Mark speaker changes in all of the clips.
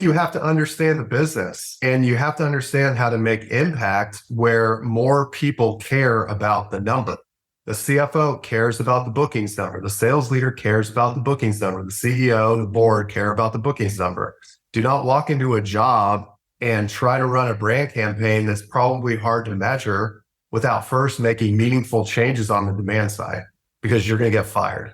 Speaker 1: You have to understand the business and you have to understand how to make impact where more people care about the number. The CFO cares about the bookings number. The sales leader cares about the bookings number. The CEO, the board care about the bookings number. Do not walk into a job and try to run a brand campaign that's probably hard to measure without first making meaningful changes on the demand side, because you're going to get fired.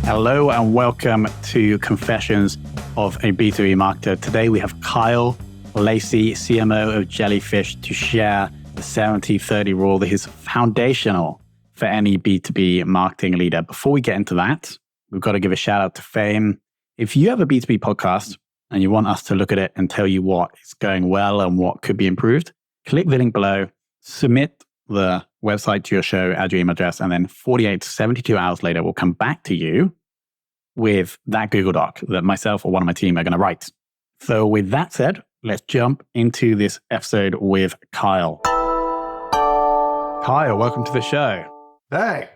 Speaker 2: Hello and welcome to Confessions of a B2B Marketer. Today we have Kyle, Lacy, CMO of Jellyfish, to share the 70-30 rule that is foundational for any B2B marketing leader. Before we get into that, we've got to give a shout out to Fame. If you have a B2B podcast and you want us to look at it and tell you what is going well and what could be improved, click the link below, submit the website to your show, add your email address, and then 48 to 72 hours later, we'll come back to you with that Google Doc that myself or one of my team are going to write. So with that said, let's jump into this episode with Kyle. Kyle, welcome to the show.
Speaker 1: Hey,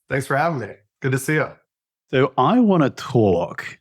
Speaker 1: thanks for having me. Good to see you.
Speaker 2: So I want to talk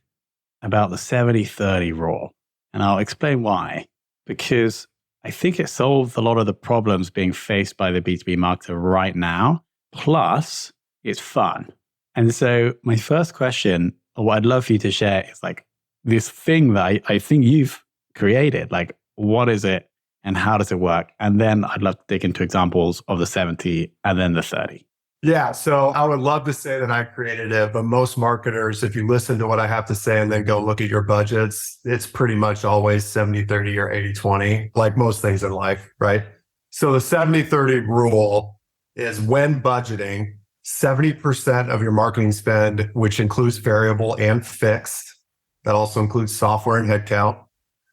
Speaker 2: about the 70-30 rule, and I'll explain why. Because I think it solves a lot of the problems being faced by the B2B marketer right now. Plus, it's fun. And so my first question, or what I'd love for you to share, is like this thing that I think you've created. Like, what is it and how does it work? And then I'd love to dig into examples of the 70 and then the 30.
Speaker 1: Yeah, so I would love to say that I created it, but most marketers, if you listen to what I have to say and then go look at your budgets, it's pretty much always 70-30 or 80-20, like most things in life, right? So the 70-30 rule is when budgeting, 70% of your marketing spend, which includes variable and fixed, that also includes software and headcount,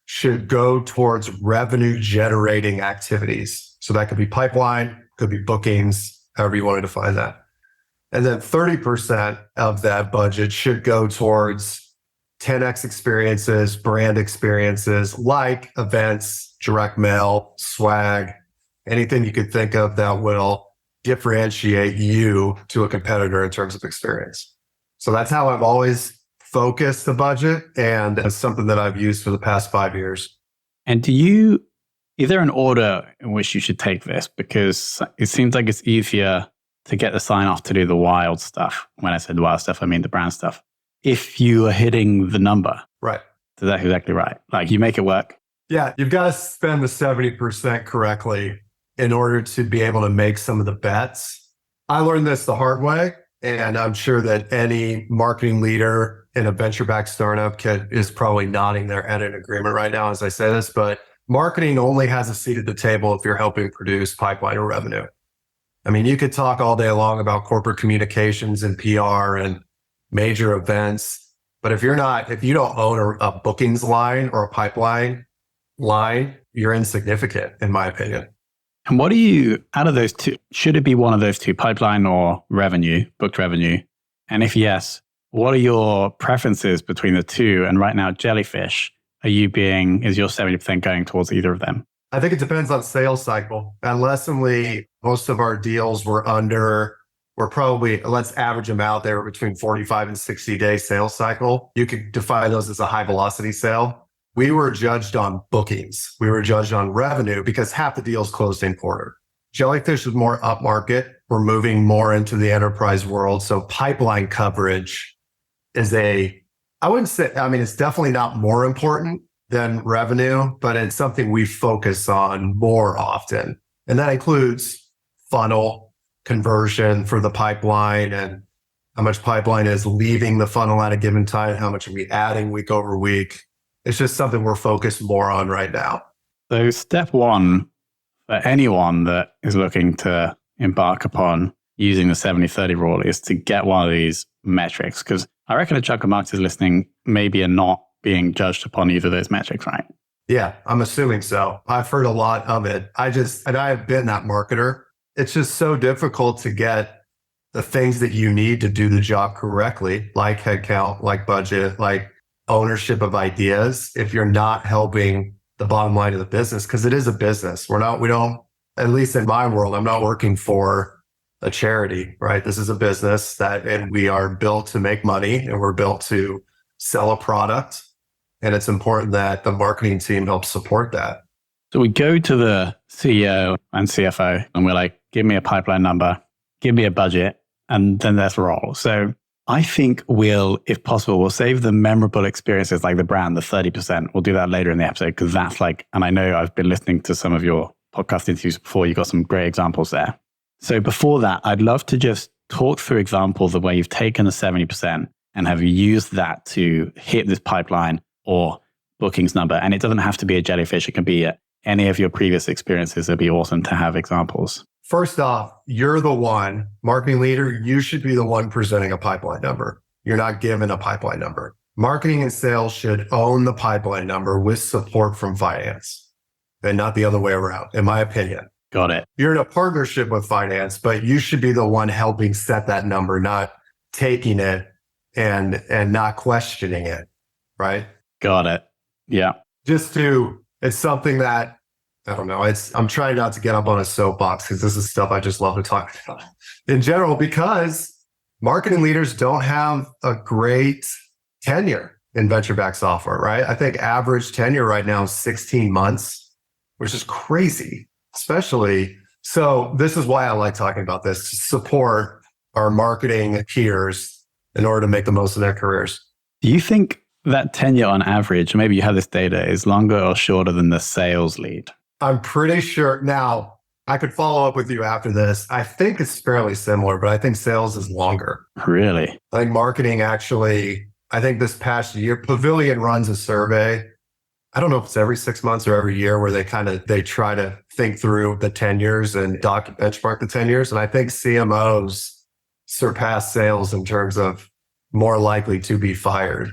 Speaker 1: should go towards revenue generating activities. So that could be pipeline, could be bookings, however you want to define that. And then 30% of that budget should go towards 10x experiences, brand experiences like events, direct mail, swag, anything you could think of that will differentiate you to a competitor in terms of experience. So that's how I've always focused the budget, and it's something that I've used for the past 5 years.
Speaker 2: And is there an order in which you should take this? Because it seems like it's easier to get the sign off to do the wild stuff. When I said wild stuff, I mean the brand stuff. If you are hitting the number.
Speaker 1: Right.
Speaker 2: So that's exactly right. Like you make it work.
Speaker 1: Yeah, you've got to spend the 70% correctly in order to be able to make some of the bets. I learned this the hard way, and I'm sure that any marketing leader in a venture-backed startup is probably nodding their head in agreement right now as I say this, but marketing only has a seat at the table if you're helping produce pipeline or revenue. I mean, you could talk all day long about corporate communications and PR and major events, but if you don't own a bookings line or a pipeline line, you're insignificant, in my opinion.
Speaker 2: And what do you, out of those two, should it be one of those two, pipeline or revenue, booked revenue? And if yes, what are your preferences between the two? And right now, Jellyfish, is your 70% going towards either of them?
Speaker 1: I think it depends on sales cycle. At Lacy, most of our deals were probably, let's average them out, they were between 45 and 60 day sales cycle. You could define those as a high velocity sale. We were judged on bookings. We were judged on revenue because half the deals closed in quarter. Jellyfish was more upmarket. We're moving more into the enterprise world. So pipeline coverage is it's definitely not more important than revenue, but it's something we focus on more often. And that includes funnel conversion for the pipeline and how much pipeline is leaving the funnel at a given time, how much are we adding week over week. It's just something we're focused more on right now.
Speaker 2: So step one for anyone that is looking to embark upon using the 70-30 rule is to get one of these metrics. Because I reckon a chunk of marketers listening maybe are not being judged upon either of those metrics, right?
Speaker 1: Yeah, I'm assuming so. I've heard a lot of it. And I have been that marketer. It's just so difficult to get the things that you need to do the job correctly, like headcount, like budget, like ownership of ideas, if you're not helping the bottom line of the business, because it is a business. We don't, at least in my world, I'm not working for a charity, right? This is a business and we are built to make money and we're built to sell a product. And it's important that the marketing team helps support that.
Speaker 2: So we go to the CEO and CFO and we're like, give me a pipeline number, give me a budget, and then let's roll. So I think if possible, we'll save the memorable experiences like the brand, the 30%. We'll do that later in the episode because that's and I know I've been listening to some of your podcast interviews before. You got some great examples there. So before that, I'd love to just talk through examples of where you've taken the 70% and have used that to hit this pipeline or bookings number. And it doesn't have to be a Jellyfish. It can be any of your previous experiences. It'd be awesome to have examples.
Speaker 1: First off, you're the one, marketing leader, you should be the one presenting a pipeline number. You're not given a pipeline number. Marketing and sales should own the pipeline number with support from finance and not the other way around, in my opinion.
Speaker 2: Got it.
Speaker 1: You're in a partnership with finance, but you should be the one helping set that number, not taking it and not questioning it, right?
Speaker 2: Got it. Yeah.
Speaker 1: It's something that, I don't know. I'm trying not to get up on a soapbox because this is stuff I just love to talk about in general, because marketing leaders don't have a great tenure in venture-backed software, right? I think average tenure right now is 16 months, which is crazy, especially. So this is why I like talking about this, to support our marketing peers in order to make the most of their careers.
Speaker 2: Do you think that tenure on average, maybe you have this data, is longer or shorter than the sales lead?
Speaker 1: I'm pretty sure. Now, I could follow up with you after this. I think it's fairly similar, but I think sales is longer.
Speaker 2: Really?
Speaker 1: I think marketing actually, I think this past year, Pavilion runs a survey. I don't know if it's every 6 months or every year where they try to think through the tenures and benchmark the tenures. And I think CMOs surpass sales in terms of more likely to be fired.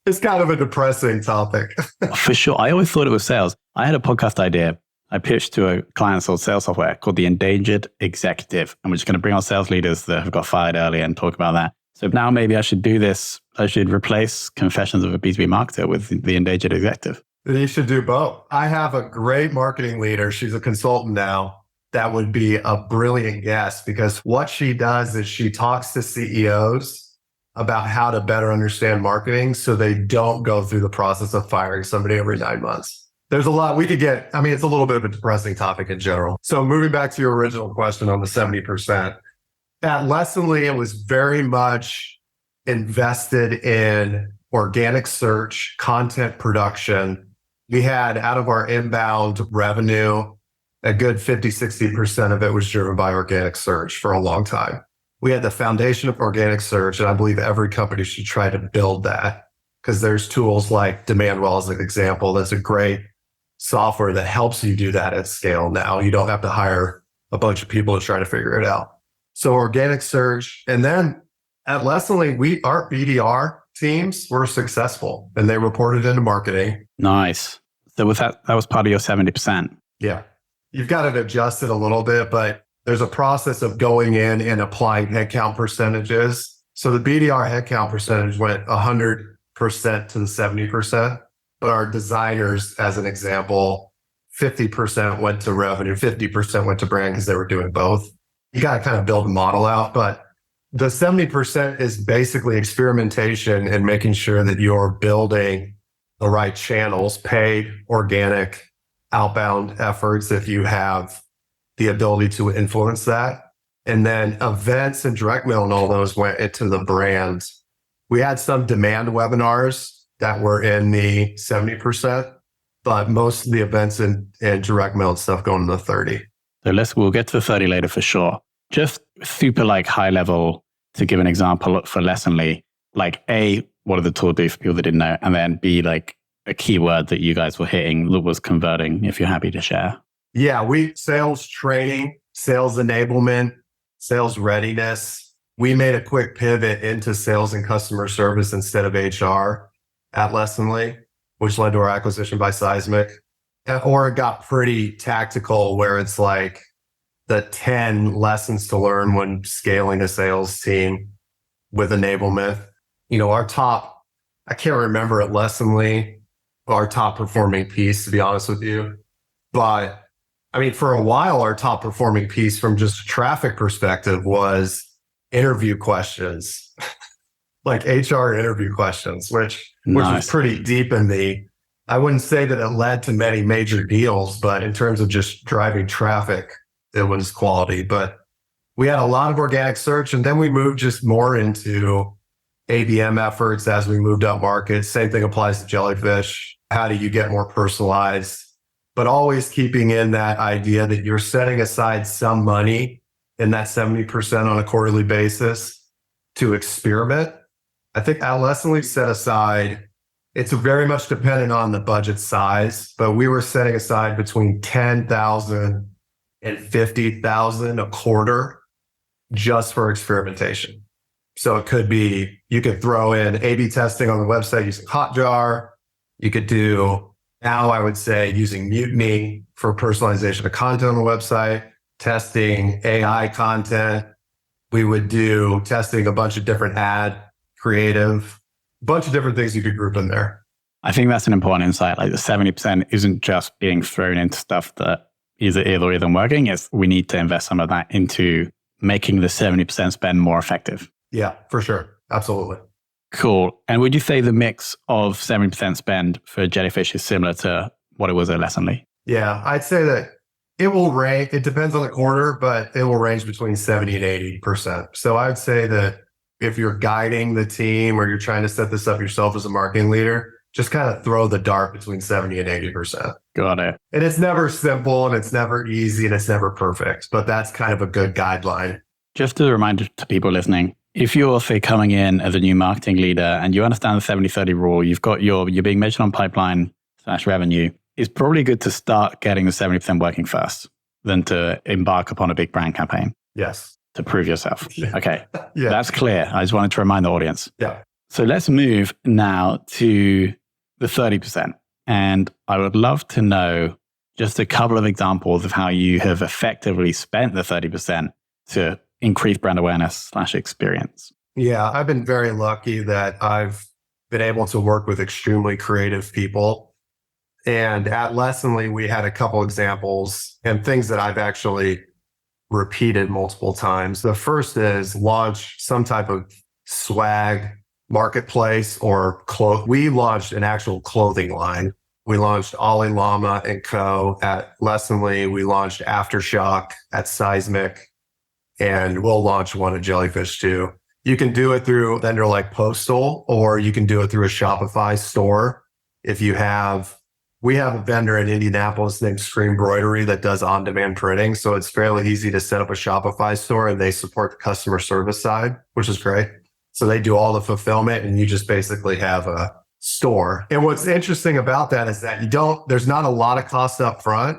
Speaker 1: It's kind of a depressing topic.
Speaker 2: For sure. I always thought it was sales. I had a podcast idea. I pitched to a client sold sales software called The Endangered Executive. And we're just going to bring on sales leaders that have got fired early and talk about that. So now maybe I should do this. I should replace Confessions of a B2B Marketer with The Endangered Executive.
Speaker 1: You should do both. I have a great marketing leader. She's a consultant now. That would be a brilliant guest, because what she does is she talks to CEOs about how to better understand marketing so they don't go through the process of firing somebody every 9 months. There's a lot we could get. I mean, it's a little bit of a depressing topic in general. So moving back to your original question on the 70%, at Lessonly, it was very much invested in organic search, content production. We had, out of our inbound revenue, a good 50-60% of it was driven by organic search for a long time. We had the foundation of organic search, and I believe every company should try to build that, because there's tools like Demandwell as an example. That's a great software that helps you do that at scale now. You don't have to hire a bunch of people to try to figure it out. So organic search. And then at Lessonly, our BDR teams were successful and they reported into marketing.
Speaker 2: Nice. So with that was part of your 70%.
Speaker 1: Yeah. You've got to adjust it a little bit, but there's a process of going in and applying headcount percentages. So the BDR headcount percentage went 100% to the 70%, but our designers, as an example, 50% went to revenue, 50% went to brand, because they were doing both. You got to kind of build a model out, but the 70% is basically experimentation and making sure that you're building the right channels, paid, organic, outbound efforts, if you have the ability to influence that. And then events and direct mail and all those went into the brands. We had some demand webinars that were in the 70%, but most of the events and direct mail and stuff going to the 30.
Speaker 2: So we'll get to the 30 later for sure. Just super high level, to give an example for Lessonly, A, what are the tools do for people that didn't know? And then B, a keyword that you guys were hitting that was converting, if you're happy to share.
Speaker 1: Yeah, sales training, sales enablement, sales readiness. We made a quick pivot into sales and customer service instead of HR at Lessonly, which led to our acquisition by Seismic. Or it got pretty tactical, where it's the 10 lessons to learn when scaling a sales team with enablement. I can't remember at Lessonly, our top performing piece, to be honest with you, but I mean, for a while, our top performing piece from just a traffic perspective was interview questions, like HR interview questions, which was
Speaker 2: Nice.
Speaker 1: pretty deep in the, I wouldn't say that it led to many major deals, but in terms of just driving traffic, it was quality. But we had a lot of organic search, and then we moved just more into ABM efforts as we moved up market. Same thing applies to Jellyfish. How do you get more personalized? But always keeping in that idea that you're setting aside some money in that 70% on a quarterly basis to experiment. I think adolescently set aside, it's very much dependent on the budget size, but we were setting aside between 10,000 and 50,000 a quarter just for experimentation. So it could be, you could throw in A/B testing on the website using Hotjar. You could do, now I would say, using Mutiny for personalization of content on the website, testing AI content. We would do testing a bunch of different ad creative, a bunch of different things you could group in there.
Speaker 2: I think that's an important insight. Like the 70% isn't just being thrown into stuff that either isn't working. It's we need to invest some of that into making the 70% spend more effective.
Speaker 1: Yeah, for sure. Absolutely.
Speaker 2: Cool. And would you say the mix of 70% spend for Jellyfish is similar to what it was at Lacy?
Speaker 1: Yeah, I'd say that it will range. It depends on the quarter, but it will range between 70 and 80%. So I'd say that if you're guiding the team or you're trying to set this up yourself as a marketing leader, just kind of throw the dart between 70 and 80%.
Speaker 2: Got it.
Speaker 1: And it's never simple and it's never easy and it's never perfect, but that's kind of a good guideline.
Speaker 2: Just a reminder to people listening, if you're, say, coming in as a new marketing leader and you understand the 70-30 rule, you're being measured on pipeline/revenue, it's probably good to start getting the 70% working first than to embark upon a big brand campaign.
Speaker 1: Yes.
Speaker 2: To prove yourself. Okay.
Speaker 1: Yeah.
Speaker 2: That's clear. I just wanted to remind the audience.
Speaker 1: Yeah.
Speaker 2: So let's move now to the 30%. And I would love to know just a couple of examples of how you have effectively spent the 30% to increase brand awareness/experience.
Speaker 1: Yeah, I've been very lucky that I've been able to work with extremely creative people. And at Lessonly, we had a couple examples and things that I've actually repeated multiple times. The first is launch some type of swag marketplace or we launched an actual clothing line. We launched Ollie Llama & Co. at Lessonly. We launched Aftershock at Seismic. And we'll launch one at Jellyfish too. You can do it through a vendor like Postal, or you can do it through a Shopify store. We have a vendor in Indianapolis named Screen Broidery that does on-demand printing. So it's fairly easy to set up a Shopify store and they support the customer service side, which is great. So they do all the fulfillment and you just basically have a store. And what's interesting about that is that there's not a lot of cost up front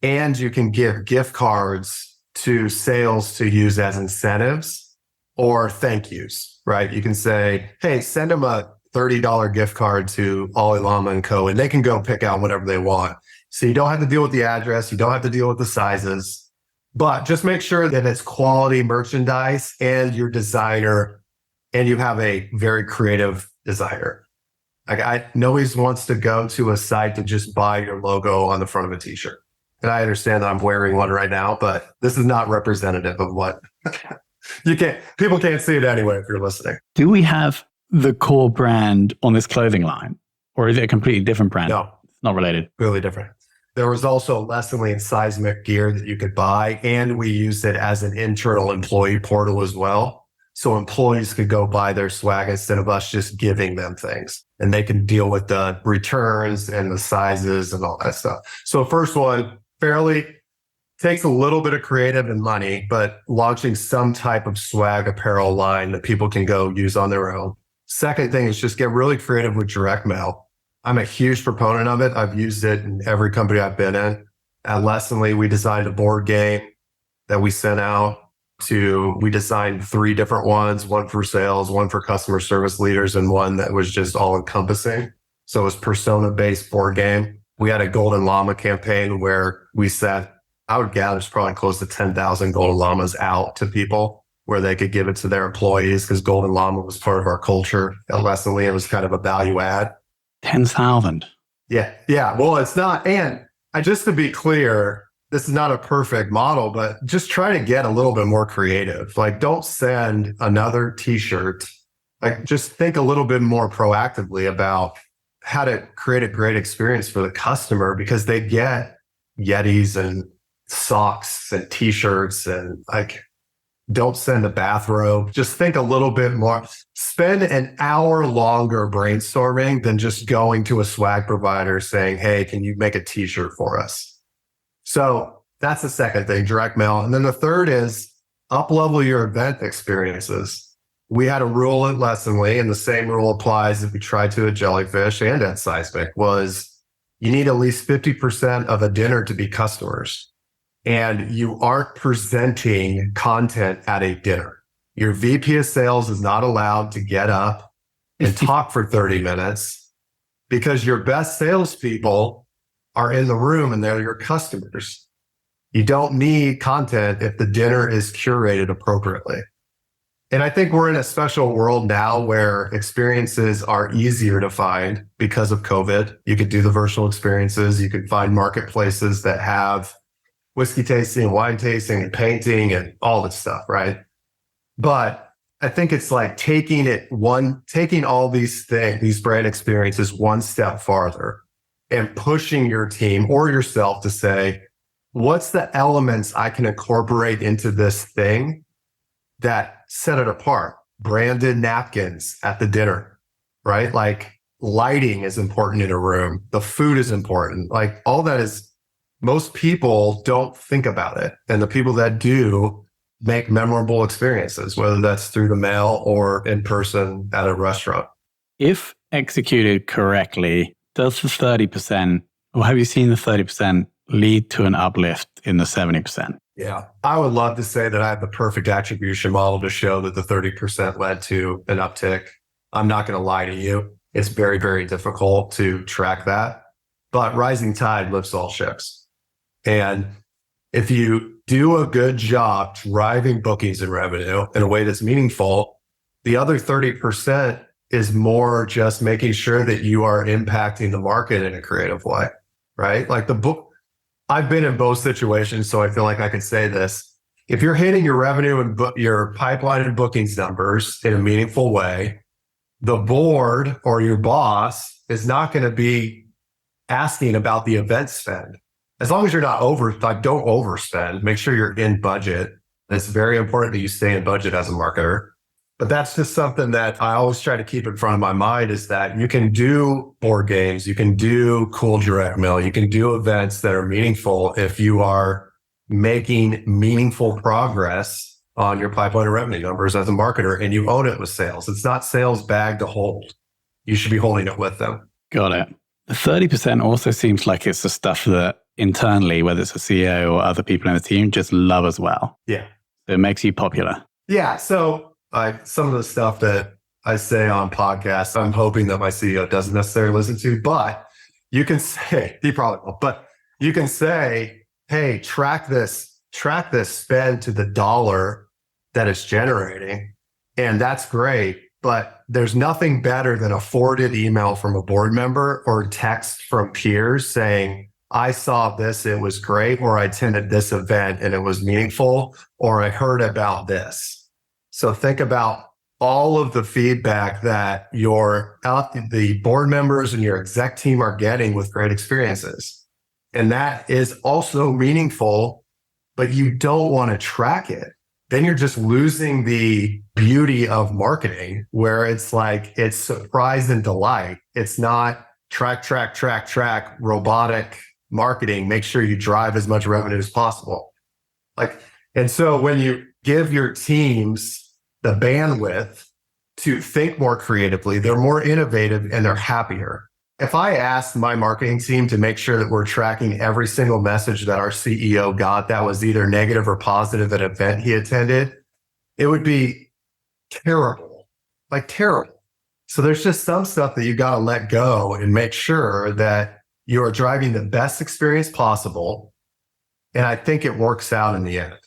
Speaker 1: and you can give gift cards to sales to use as incentives or thank yous, right? You can say, hey, send them a $30 gift card to Ollie Llama & Co. and they can go pick out whatever they want. So you don't have to deal with the address. You don't have to deal with the sizes, but just make sure that it's quality merchandise and your designer, and you have a very creative designer. Like nobody wants to go to a site to just buy your logo on the front of a t-shirt. And I understand that I'm wearing one right now, but this is not representative of what people can't see it anyway if you're listening.
Speaker 2: Do we have the core brand on this clothing line, or is it a completely different brand?
Speaker 1: No,
Speaker 2: it's not related.
Speaker 1: Really different. There was also Lessonly and Seismic gear that you could buy, and we used it as an internal employee portal as well. So employees could go buy their swag instead of us just giving them things, and they can deal with the returns and the sizes and all that stuff. So first one, fairly takes a little bit of creative and money, but launching some type of swag apparel line that people can go use on their own. Second thing is just get really creative with direct mail. I'm a huge proponent of it. I've used it in every company I've been in. At Lessonly, we designed a board game that we sent out we designed 3 different ones, one for sales, one for customer service leaders, and one that was just all encompassing. So it was persona-based board game. We had a Golden Llama campaign where we sent, I would gather it's probably close to 10,000 Golden Llamas out to people where they could give it to their employees because Golden Llama was part of our culture at Lessonly. It was kind of a value add.
Speaker 2: 10,000.
Speaker 1: Yeah. Well, it's not. And just to be clear, this is not a perfect model, but just try to get a little bit more creative. Like, don't send another t-shirt. Like, just think a little bit more proactively about how to create a great experience for the customer, because they get Yetis and socks and t-shirts, and like, don't send a bathrobe. Just think a little bit more. Spend an hour longer brainstorming than just going to a swag provider saying, hey, can you make a t-shirt for us? So that's the second thing, direct mail. And then the third is up-level your event experiences. We had a rule at Lessonly, and the same rule applies if we try to at Jellyfish and at Seismic, was you need at least 50% of a dinner to be customers. And you aren't presenting content at a dinner. Your VP of sales is not allowed to get up and talk for 30 minutes, because your best salespeople are in the room and they're your customers. You don't need content if the dinner is curated appropriately. And I think we're in a special world now where experiences are easier to find because of COVID. You could do the virtual experiences. You could find marketplaces that have whiskey tasting, wine tasting, and painting, and all this stuff, right? But I think it's like taking all these things, these brand experiences, one step farther and pushing your team or yourself to say, what's the elements I can incorporate into this thing that set it apart? Branded napkins at the dinner, right? Like, lighting is important in a room. The food is important. Like, all that is, most people don't think about it. And the people that do make memorable experiences, whether that's through the mail or in person at a restaurant.
Speaker 2: If executed correctly, does the 30%, or have you seen the 30% lead to an uplift in the 70%?
Speaker 1: Yeah. I would love to say that I have the perfect attribution model to show that the 30% led to an uptick. I'm not going to lie to you. It's very, very difficult to track that. But rising tide lifts all ships. And if you do a good job driving bookings and revenue in a way that's meaningful, the other 30% is more just making sure that you are impacting the market in a creative way, right? Like, I've been in both situations, so I feel like I can say this. If you're hitting your revenue and your pipeline and bookings numbers in a meaningful way, the board or your boss is not going to be asking about the event spend. As long as you're not don't overspend, make sure you're in budget. It's very important that you stay in budget as a marketer. But that's just something that I always try to keep in front of my mind, is that you can do board games, you can do cool direct mail, you can do events that are meaningful if you are making meaningful progress on your pipeline and revenue numbers as a marketer, and you own it with sales. It's not sales bag to hold. You should be holding it with them.
Speaker 2: Got it. The 30% also seems like it's the stuff that internally, whether it's a CEO or other people in the team, just love as well.
Speaker 1: Yeah.
Speaker 2: So it makes you popular.
Speaker 1: Yeah. So some of the stuff that I say on podcasts, I'm hoping that my CEO doesn't necessarily listen to, but you can say, he probably will, but you can say, hey, track this spend to the dollar that it's generating. And that's great. But there's nothing better than a forwarded email from a board member or text from peers saying, I saw this, it was great, or I attended this event and it was meaningful, or I heard about this. So think about all of the feedback that the board members and your exec team are getting with great experiences. And that is also meaningful, but you don't want to track it. Then you're just losing the beauty of marketing, where it's like, it's surprise and delight. It's not track, robotic marketing. Make sure you drive as much revenue as possible. And so when you give your teams the bandwidth to think more creatively, they're more innovative and they're happier. If I asked my marketing team to make sure that we're tracking every single message that our CEO got that was either negative or positive at an event he attended, it would be terrible, terrible. So there's just some stuff that you got to let go and make sure that you are driving the best experience possible. And I think it works out in the end,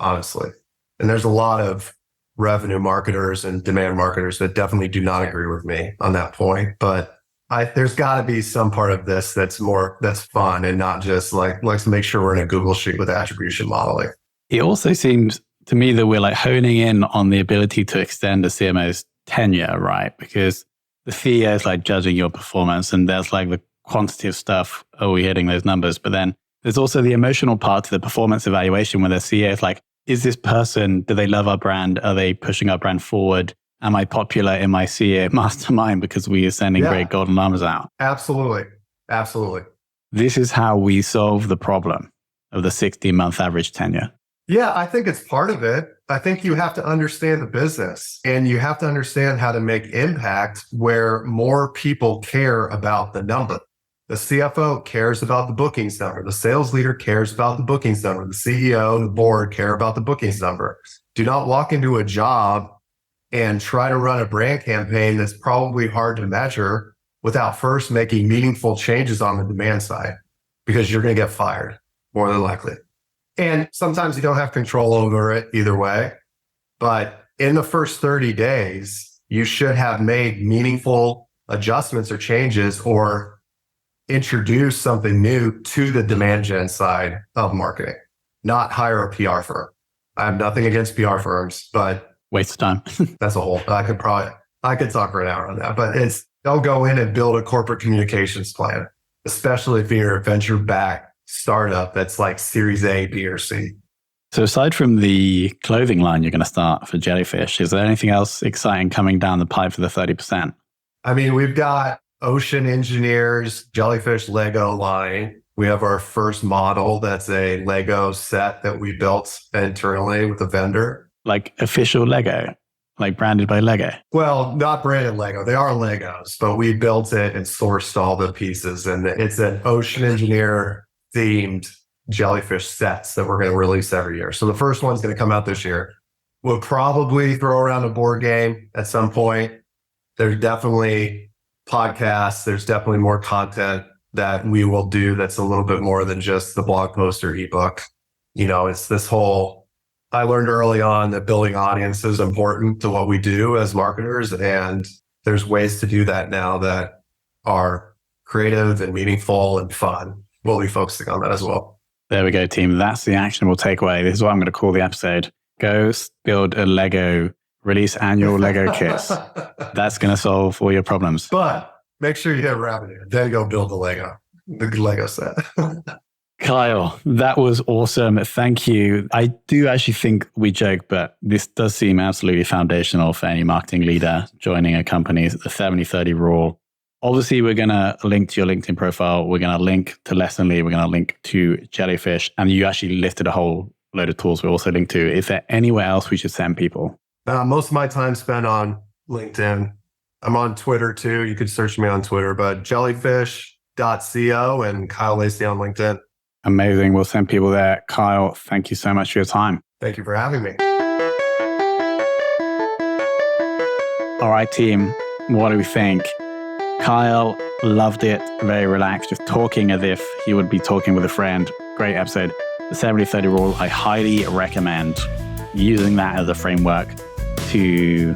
Speaker 1: honestly. And there's a lot of revenue marketers and demand marketers that definitely do not agree with me on that point. But There's got to be some part of this that's fun and not just like, let's make sure we're in a Google sheet with attribution modeling.
Speaker 2: It also seems to me that we're like honing in on the ability to extend the CMO's tenure, right? Because the CEO is like judging your performance and there's like the quantitative stuff. Are we hitting those numbers? But then there's also the emotional part to the performance evaluation where the CEO is like, is this person, do they love our brand? Are they pushing our brand forward? Am I popular in my CEO mastermind because we are sending great golden numbers out?
Speaker 1: Absolutely. Absolutely.
Speaker 2: This is how we solve the problem of the 60-month average tenure.
Speaker 1: Yeah, I think it's part of it. I think you have to understand the business and you have to understand how to make impact where more people care about the number. The CFO cares about the bookings number. The sales leader cares about the bookings number. The CEO and the board care about the bookings number. Do not walk into a job and try to run a brand campaign that's probably hard to measure without first making meaningful changes on the demand side, because you're going to get fired more than likely. And sometimes you don't have control over it either way. But in the first 30 days, you should have made meaningful adjustments or changes or introduce something new to the demand gen side of marketing, not hire a PR firm. I have nothing against PR firms, but
Speaker 2: waste of time.
Speaker 1: That's a whole, I could talk for an hour on that, but they'll go in and build a corporate communications plan, especially if you're a venture-backed startup that's like Series A, B, or C.
Speaker 2: So aside from the clothing line you're going to start for Jellyfish, is there anything else exciting coming down the pipe for the 30%?
Speaker 1: I mean, we've got Ocean Engineers, Jellyfish Lego line. We have our first model that's a Lego set that we built internally with a vendor.
Speaker 2: Like official Lego, like branded by Lego?
Speaker 1: Well, not branded Lego. They are Legos, but we built it and sourced all the pieces. And it's an Ocean Engineer themed Jellyfish sets that we're going to release every year. So the first one's going to come out this year. We'll probably throw around a board game at some point. There's definitely podcasts. There's definitely more content that we will do that's a little bit more than just the blog post or ebook. You know, it's this whole, I learned early on that building audience is important to what we do as marketers. And there's ways to do that now that are creative and meaningful and fun. We'll be focusing on that as well.
Speaker 2: There we go, team. That's the actionable takeaway. This is what I'm going to call the episode. Go build a Lego, release annual Lego kits. That's going to solve all your problems.
Speaker 1: But make sure you have revenue. Then go build the Lego set.
Speaker 2: Kyle, that was awesome. Thank you. I do actually think we joke, but this does seem absolutely foundational for any marketing leader joining a company, the 70-30 rule. Obviously, we're going to link to your LinkedIn profile. We're going to link to Lessonly. We're going to link to Jellyfish. And you actually listed a whole load of tools we also linked to. Is there anywhere else we should send people?
Speaker 1: Most of my time spent on LinkedIn. I'm on Twitter too. You could search me on Twitter, but jellyfish.co and Kyle Lacy on LinkedIn.
Speaker 2: Amazing. We'll send people there. Kyle, thank you so much for your time.
Speaker 1: Thank you for having me.
Speaker 2: All right, team. What do we think? Kyle loved it. Very relaxed, just talking as if he would be talking with a friend. Great episode. The 70-30 rule, I highly recommend using that as a framework to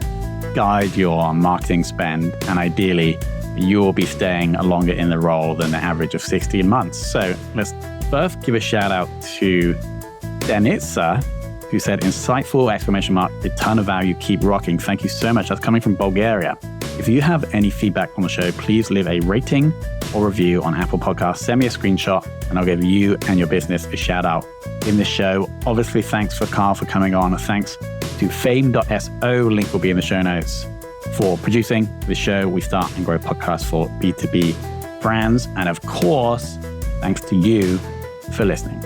Speaker 2: guide your marketing spend. And ideally, you will be staying longer in the role than the average of 16 months. So let's first give a shout out to Denitsa, who said, insightful, ! A ton of value, keep rocking. Thank you so much. That's coming from Bulgaria. If you have any feedback on the show, please leave a rating or review on Apple Podcasts. Send me a screenshot and I'll give you and your business a shout out in the show. Obviously, thanks for Carl for coming on. Thanks to fame.so, link will be in the show notes, for producing the show. We start and grow podcasts for B2B brands. And of course, thanks to you for listening.